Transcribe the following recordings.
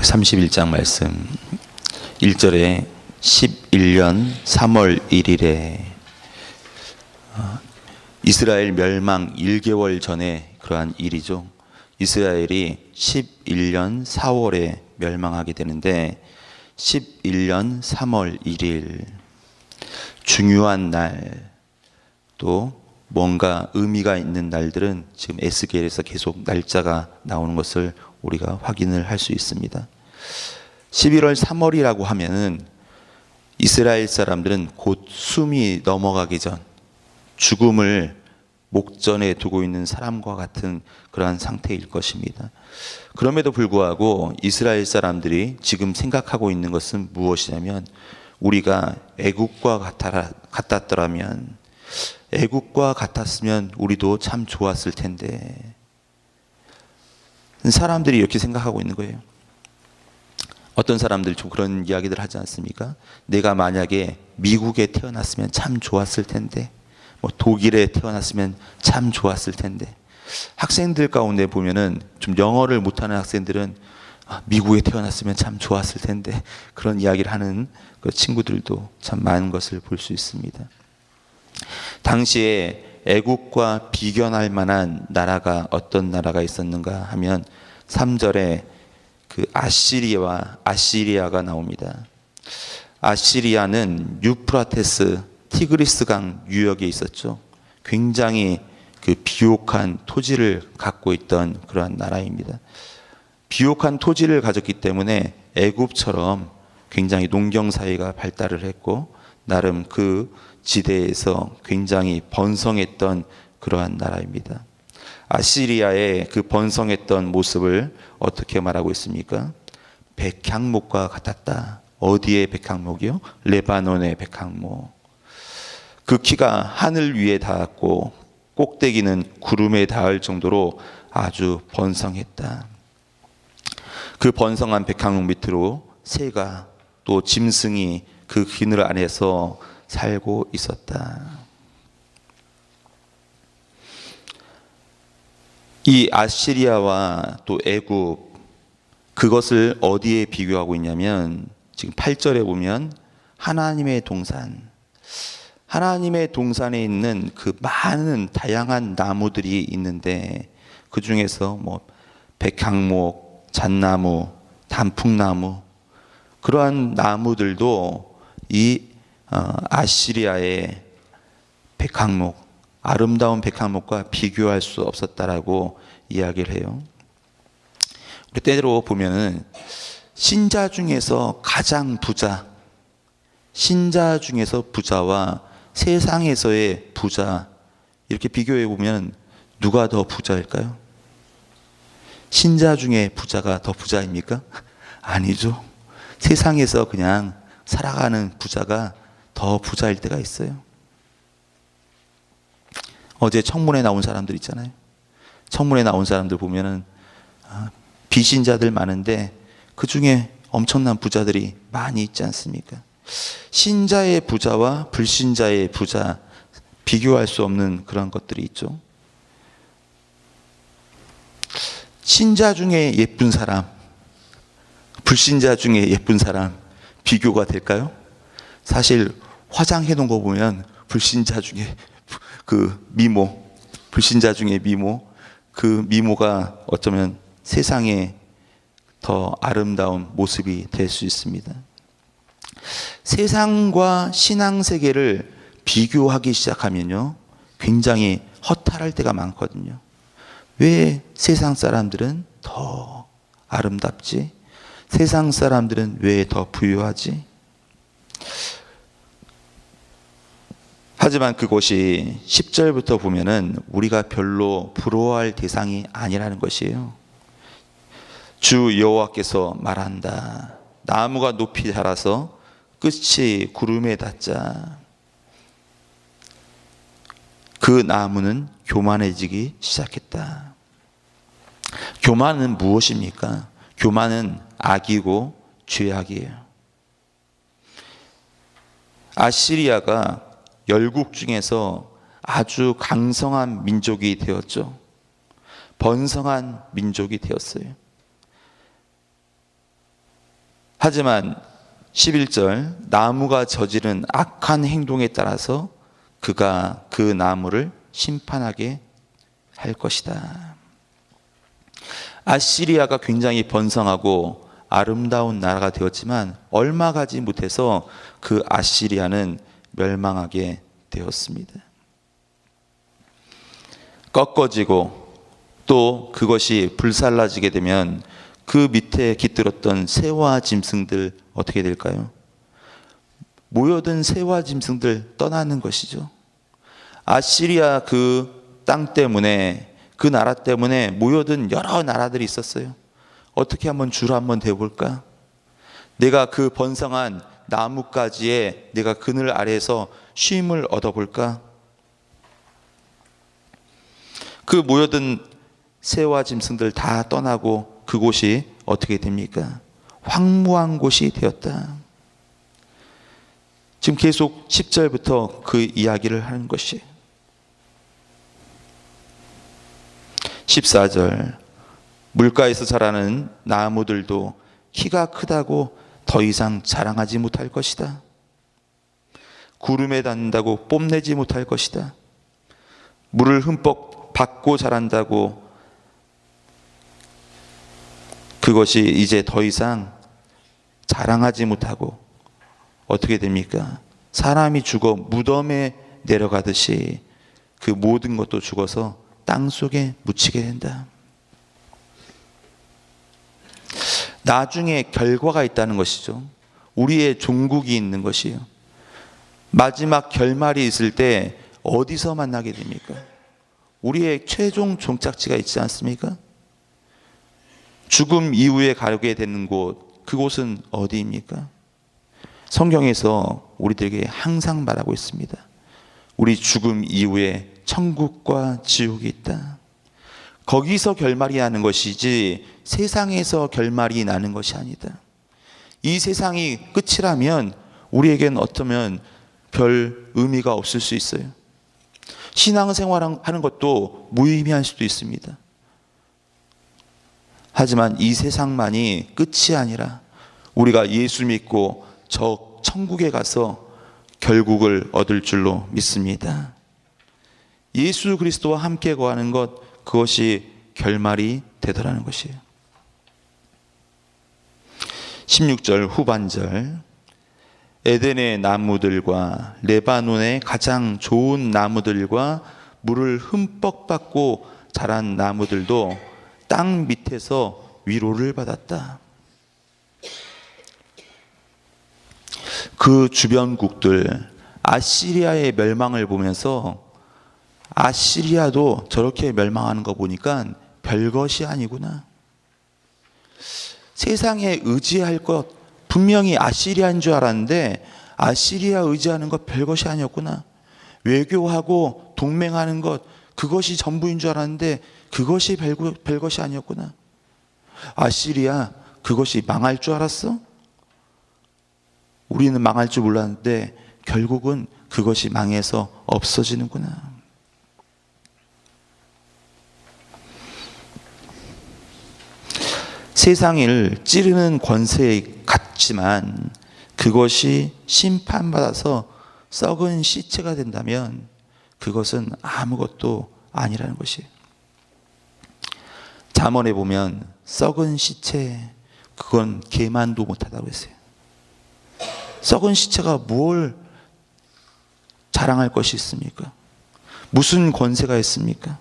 31장 말씀 1절에 11년 3월 1일에 이스라엘 멸망 1개월 전에 그러한 일이죠. 이스라엘이 11년 4월에 멸망하게 되는데 11년 3월 1일 중요한 날, 또 뭔가 의미가 있는 날들은 지금 에스겔에서 계속 날짜가 나오는 것을 우리가 확인을 할 수 있습니다. 11월 3월이라고 하면은 이스라엘 사람들은 곧 숨이 넘어가기 전 죽음을 목전에 두고 있는 사람과 같은 그러한 상태일 것입니다. 그럼에도 불구하고 이스라엘 사람들이 지금 생각하고 있는 것은 무엇이냐면, 우리가 애국과 같았더라면, 애국과 같았으면 우리도 참 좋았을 텐데, 사람들이 이렇게 생각하고 있는 거예요. 어떤 사람들 좀 그런 이야기들 하지 않습니까? 내가 만약에 미국에 태어났으면 참 좋았을 텐데, 독일에 태어났으면 참 좋았을 텐데. 학생들 가운데 보면은 좀 영어를 못하는 학생들은 미국에 태어났으면 참 좋았을 텐데, 그런 이야기를 하는 그 친구들도 참 많은 것을 볼 수 있습니다. 당시에 애국과 비견할 만한 나라가 어떤 나라가 있었는가 하면 3절에 그 아시리아가 나옵니다. 아시리아는 유프라테스 티그리스 강 유역에 있었죠. 굉장히 그 비옥한 토지를 갖고 있던 그러한 나라입니다. 비옥한 토지를 가졌기 때문에 애굽처럼 굉장히 농경 사회가 발달을 했고, 나름 그 지대에서 굉장히 번성했던 그러한 나라입니다. 아시리아의 그 번성했던 모습을 어떻게 말하고 있습니까? 백향목과 같았다. 어디의 백향목이요? 레바논의 백향목. 그 키가 하늘 위에 닿았고 꼭대기는 구름에 닿을 정도로 아주 번성했다. 그 번성한 백향목 밑으로 새가, 또 짐승이 그 그늘 안에서 살고 있었다. 이 아시리아와 또 애굽, 그것을 어디에 비교하고 있냐면, 지금 8절에 보면 하나님의 동산, 하나님의 동산에 있는 그 많은 다양한 나무들이 있는데, 그 중에서 백향목, 잣나무, 단풍나무, 그러한 나무들도 이 아시리아의 백향목, 아름다운 백향목과 비교할 수 없었다라고 이야기를 해요. 우리 때로 보면은 신자 중에서 가장 부자, 신자 중에서 부자와 세상에서의 부자, 이렇게 비교해 보면 누가 더 부자일까요? 신자 중에 부자가 더 부자입니까? 아니죠. 세상에서 그냥 살아가는 부자가 더 부자일 때가 있어요. 어제 청문회 나온 사람들 있잖아요. 청문회 나온 사람들 보면은 비신자들 많은데 그 중에 엄청난 부자들이 많이 있지 않습니까? 신자의 부자와 불신자의 부자, 비교할 수 없는 그런 것들이 있죠. 신자 중에 예쁜 사람, 불신자 중에 예쁜 사람, 비교가 될까요? 사실 화장해 놓은 거 보면 불신자 중에 그 미모, 불신자 중에 미모, 그 미모가 어쩌면 세상에 더 아름다운 모습이 될 수 있습니다. 세상과 신앙 세계를 비교하기 시작하면요, 굉장히 허탈할 때가 많거든요. 왜 세상 사람들은 더 아름답지? 세상 사람들은 왜 더 부유하지? 하지만 그것이 10절부터 보면은 우리가 별로 부러워할 대상이 아니라는 것이에요. 주 여호와께서 말한다. 나무가 높이 자라서 끝이 구름에 닿자 그 나무는 교만해지기 시작했다. 교만은 무엇입니까? 교만은 악이고 죄악이에요. 아시리아가 열국 중에서 아주 강성한 민족이 되었죠. 번성한 민족이 되었어요. 하지만 11절 나무가 저지른 악한 행동에 따라서 그가 그 나무를 심판하게 할 것이다. 아시리아가 굉장히 번성하고 아름다운 나라가 되었지만 얼마 가지 못해서 그 아시리아는 멸망하게 되었습니다. 꺾어지고 또 그것이 불살라지게 되면 그 밑에 깃들었던 새와 짐승들 어떻게 될까요? 모여든 새와 짐승들 떠나는 것이죠. 아시리아 그 땅 때문에, 그 나라 때문에 모여든 여러 나라들이 있었어요. 어떻게 한번 줄 한번 대볼까? 내가 그 번성한 나뭇가지에 내가 그늘 아래에서 쉼을 얻어볼까? 그 모여든 새와 짐승들 다 떠나고 그곳이 어떻게 됩니까? 황무한 곳이 되었다. 지금 계속 10절부터 그 이야기를 하는 것이 14절 물가에서 자라는 나무들도 키가 크다고 더 이상 자랑하지 못할 것이다. 구름에 닿는다고 뽐내지 못할 것이다. 물을 흠뻑 받고 자란다고 그것이 이제 더 이상 자랑하지 못하고 어떻게 됩니까? 사람이 죽어 무덤에 내려가듯이 그 모든 것도 죽어서 땅 속에 묻히게 된다. 나중에 결과가 있다는 것이죠. 우리의 종국이 있는 것이에요. 마지막 결말이 있을 때 어디서 만나게 됩니까? 우리의 최종 종착지가 있지 않습니까? 죽음 이후에 가게 되는 곳, 그곳은 어디입니까? 성경에서 우리들에게 항상 말하고 있습니다. 우리 죽음 이후에 천국과 지옥이 있다. 거기서 결말이 나는 것이지 세상에서 결말이 나는 것이 아니다. 이 세상이 끝이라면 우리에겐 어쩌면 별 의미가 없을 수 있어요. 신앙생활하는 것도 무의미할 수도 있습니다. 하지만 이 세상만이 끝이 아니라 우리가 예수 믿고 저 천국에 가서 결국을 얻을 줄로 믿습니다. 예수 그리스도와 함께 거하는 것, 그것이 결말이 되더라는 것이에요. 16절 후반절 에덴의 나무들과 레바논의 가장 좋은 나무들과 물을 흠뻑 받고 자란 나무들도 땅 밑에서 위로를 받았다. 그 주변국들 아시리아의 멸망을 보면서 아시리아도 저렇게 멸망하는 거 보니까 별것이 아니구나. 세상에 의지할 것 분명히 아시리아인 줄 알았는데 아시리아 의지하는 것 별것이 아니었구나. 외교하고 동맹하는 것 그것이 전부인 줄 알았는데 그것이 별것이 아니었구나. 아시리아 그것이 망할 줄 알았어? 우리는 망할 줄 몰랐는데 결국은 그것이 망해서 없어지는구나. 세상을 찌르는 권세 같지만 그것이 심판받아서 썩은 시체가 된다면 그것은 아무것도 아니라는 것이에요. 잠언에 보면 썩은 시체 그건 개만도 못하다고 했어요. 썩은 시체가 뭘 자랑할 것이 있습니까? 무슨 권세가 있습니까?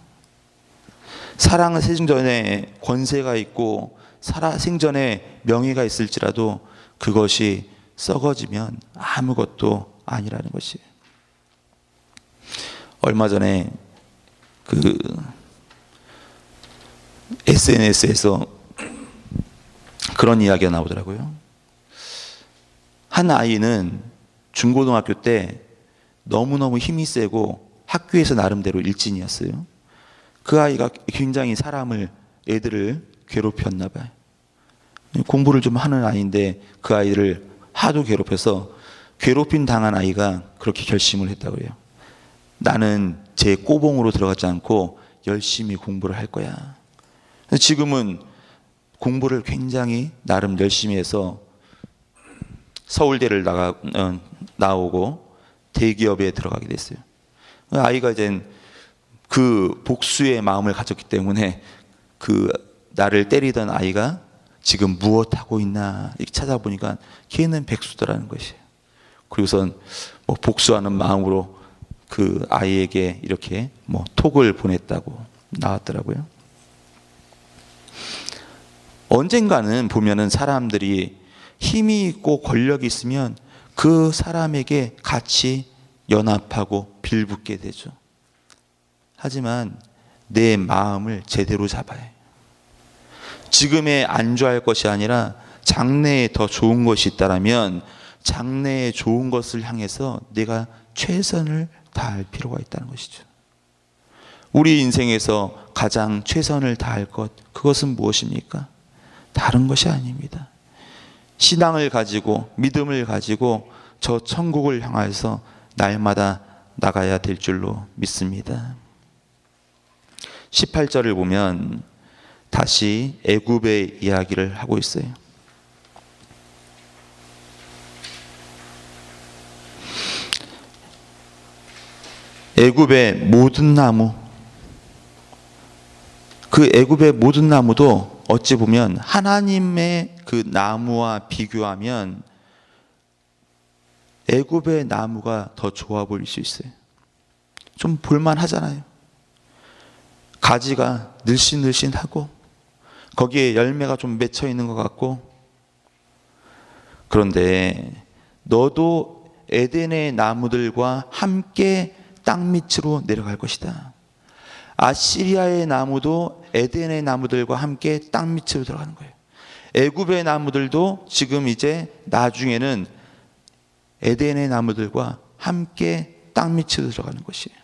살아 생전에 권세가 있고 살아 생전에 명예가 있을지라도 그것이 썩어지면 아무것도 아니라는 것이에요. 얼마 전에 그 SNS에서 그런 이야기가 나오더라고요. 한 아이는 중고등학교 때 너무너무 힘이 세고 학교에서 나름대로 일진이었어요. 그 아이가 굉장히 애들을 괴롭혔나 봐요. 공부를 좀 하는 아이인데 그 아이를 하도 괴롭혀서 괴롭힘 당한 아이가 그렇게 결심을 했다고 해요. 나는 제 꼬봉으로 들어가지 않고 열심히 공부를 할 거야. 지금은 공부를 굉장히 나름 열심히 해서 서울대를 나오고 대기업에 들어가게 됐어요. 아이가 이제 그 복수의 마음을 가졌기 때문에 그 나를 때리던 아이가 지금 무엇 하고 있나 이렇게 찾아보니까 걔는 백수더라는 것이에요. 그리고선 뭐 복수하는 마음으로 그 아이에게 이렇게 뭐 톡을 보냈다고 나왔더라고요. 언젠가는 보면은 사람들이 힘이 있고 권력이 있으면 그 사람에게 같이 연합하고 빌붙게 되죠. 하지만 내 마음을 제대로 잡아야 해요. 지금에 안주할 것이 아니라 장래에 더 좋은 것이 있다라면 장래에 좋은 것을 향해서 내가 최선을 다할 필요가 있다는 것이죠. 우리 인생에서 가장 최선을 다할 것, 그것은 무엇입니까? 다른 것이 아닙니다. 신앙을 가지고 믿음을 가지고 저 천국을 향해서 날마다 나가야 될 줄로 믿습니다. 18절을 보면 다시 애굽의 이야기를 하고 있어요. 애굽의 모든 나무, 그 애굽의 모든 나무도 어찌 보면 하나님의 그 나무와 비교하면 애굽의 나무가 더 좋아 보일 수 있어요. 좀 볼만 하잖아요. 가지가 늘씬늘씬하고 거기에 열매가 좀 맺혀 있는 것 같고. 그런데 너도 에덴의 나무들과 함께 땅 밑으로 내려갈 것이다. 아시리아의 나무도 에덴의 나무들과 함께 땅 밑으로 들어가는 거예요. 애굽의 나무들도 지금 이제 나중에는 에덴의 나무들과 함께 땅 밑으로 들어가는 것이에요.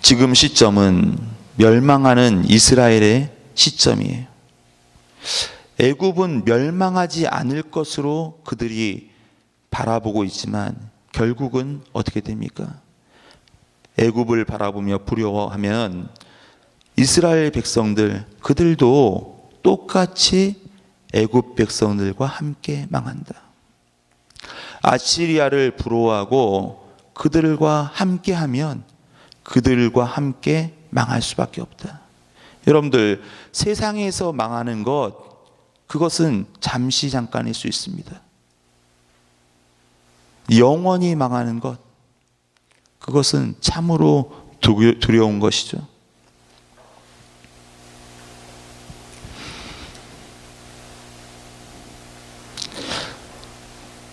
지금 시점은 멸망하는 이스라엘의 시점이에요. 애굽은 멸망하지 않을 것으로 그들이 바라보고 있지만 결국은 어떻게 됩니까? 애굽을 바라보며 두려워하면 이스라엘 백성들, 그들도 똑같이 애굽 백성들과 함께 망한다. 아시리아를 부러워하고 그들과 함께하면 그들과 함께 망할 수밖에 없다. 여러분들, 세상에서 망하는 것, 그것은 잠시 잠깐일 수 있습니다. 영원히 망하는 것, 그것은 참으로 두려운 것이죠.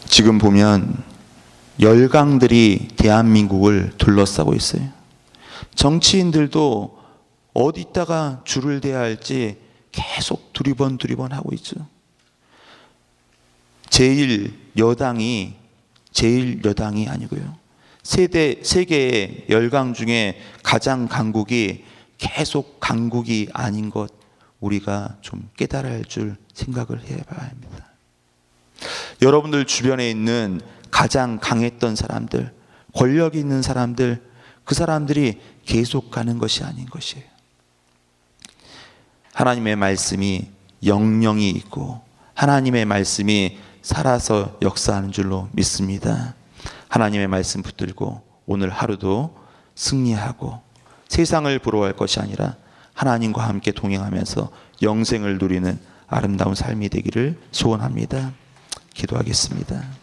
지금 보면 열강들이 대한민국을 둘러싸고 있어요. 정치인들도 어디다가 줄을 대야 할지 계속 두리번 하고 있죠. 제1여당이 아니고요. 세계의 열강 중에 가장 강국이 계속 강국이 아닌 것, 우리가 좀 깨달아야 할 줄 생각을 해봐야 합니다. 여러분들 주변에 있는 가장 강했던 사람들, 권력이 있는 사람들, 그 사람들이 계속 가는 것이 아닌 것이에요. 하나님의 말씀이 영영이 있고 하나님의 말씀이 살아서 역사하는 줄로 믿습니다. 하나님의 말씀 붙들고 오늘 하루도 승리하고 세상을 부러워할 것이 아니라 하나님과 함께 동행하면서 영생을 누리는 아름다운 삶이 되기를 소원합니다. 기도하겠습니다.